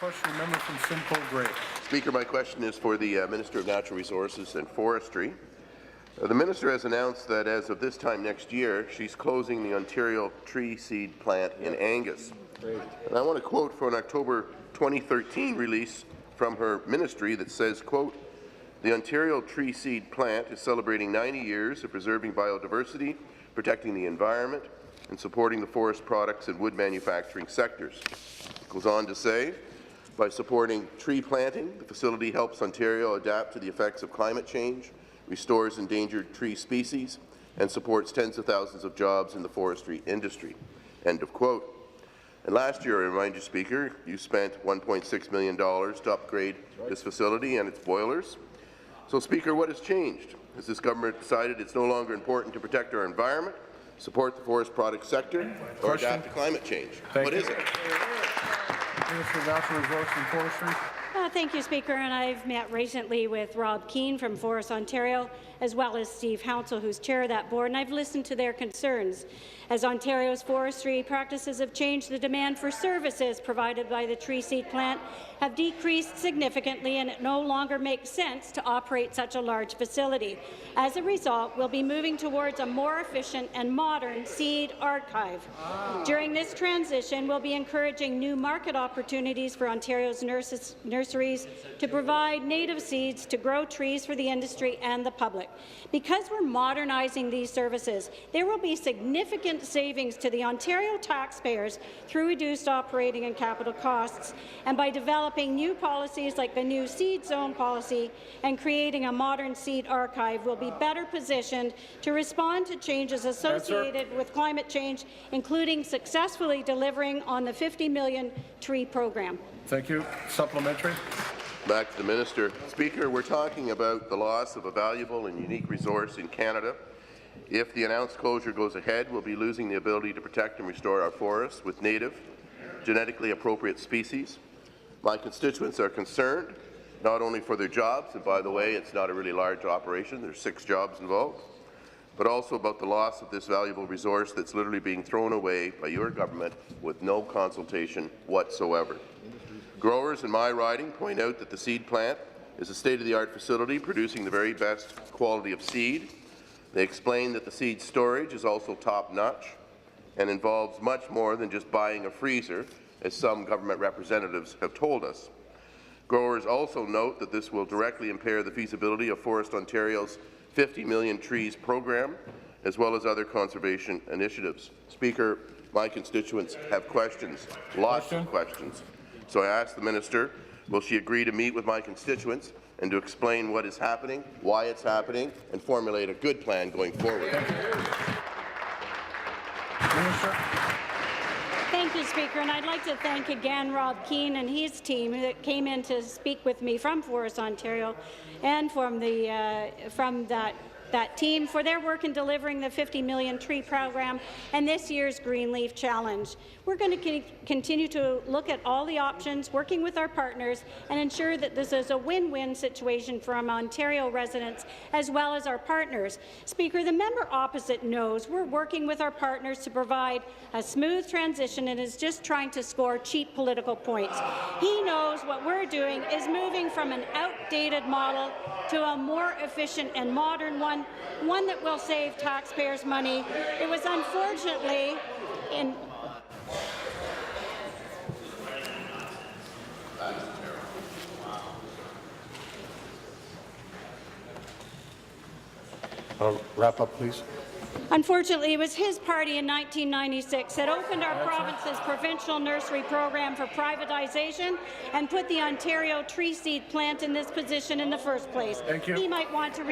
Question, member from Simcoe Grey. Speaker, my question is for the Minister of Natural Resources and Forestry. The Minister has announced that as of this time next year, she's closing the Ontario tree seed plant in Angus. And I want to quote from an October 2013 release from her ministry that says, quote, "The Ontario tree seed plant is celebrating 90 years of preserving biodiversity, protecting the environment, and supporting the forest products and wood manufacturing sectors." It goes on to say, by supporting tree planting, the facility helps Ontario adapt to the effects of climate change, restores endangered tree species, and supports tens of thousands of jobs in the forestry industry. End of quote. And last year, I remind you, Speaker, you spent $1.6 million to upgrade this facility and its boilers. So, Speaker, what has changed? Has this government decided it's no longer important to protect our environment, support the forest product sector, or adapt to climate change? What is it? Minister of Natural Resources and Forestry. Thank you, Speaker. And I've met recently with Rob Keane from Forests Ontario, as well as Steve Hounsell, who's chair of that board, and I've listened to their concerns. As Ontario's forestry practices have changed, the demand for services provided by the tree seed plant have decreased significantly, and it no longer makes sense to operate such a large facility. As a result, we'll be moving towards a more efficient and modern seed archive. During this transition, we'll be encouraging new market opportunities for Ontario's nurseries to provide native seeds to grow trees for the industry and the public. Because we're modernizing these services, there will be significant savings to the Ontario taxpayers through reduced operating and capital costs, and by developing new policies like the new seed zone policy and creating a modern seed archive, will be better positioned to respond to changes associated with climate change, including successfully delivering on the 50 million tree program. Thank you. Supplementary. Back to the Minister. Speaker, we're talking about the loss of a valuable and unique resource in Canada. If the announced closure goes ahead, we'll be losing the ability to protect and restore our forests with native, genetically appropriate species. My constituents are concerned, not only for their jobs, and by the way, it's not a really large operation, there's 6 jobs involved, but also about the loss of this valuable resource that's literally being thrown away by your government with no consultation whatsoever. Growers in my riding point out that the seed plant is a state-of-the-art facility producing the very best quality of seed. They explain that the seed storage is also top-notch and involves much more than just buying a freezer, as some government representatives have told us. Growers also note that this will directly impair the feasibility of Forest Ontario's 50 million trees program, as well as other conservation initiatives. Speaker, my constituents have questions, lots of questions. So I ask the Minister, will she agree to meet with my constituents and to explain what is happening, why it's happening, and formulate a good plan going forward? Minister. Thank you, Speaker, and I'd like to thank again Rob Keane and his team that came in to speak with me from Forests Ontario and from that team for their work in delivering the 50 million tree program and this year's Greenleaf Challenge. We're going to continue to look at all the options, working with our partners, and ensure that this is a win-win situation for our Ontario residents as well as our partners. Speaker, the member opposite knows we're working with our partners to provide a smooth transition and is just trying to score cheap political points. He knows what we're doing is moving from an outdated model to a more efficient and modern one that will save taxpayers money. It was unfortunately in Wrap up, please. Unfortunately, it was his party in 1996 that opened our province's provincial nursery program for privatization and put the Ontario tree seed plant in this position in the first place. Thank you. He might want to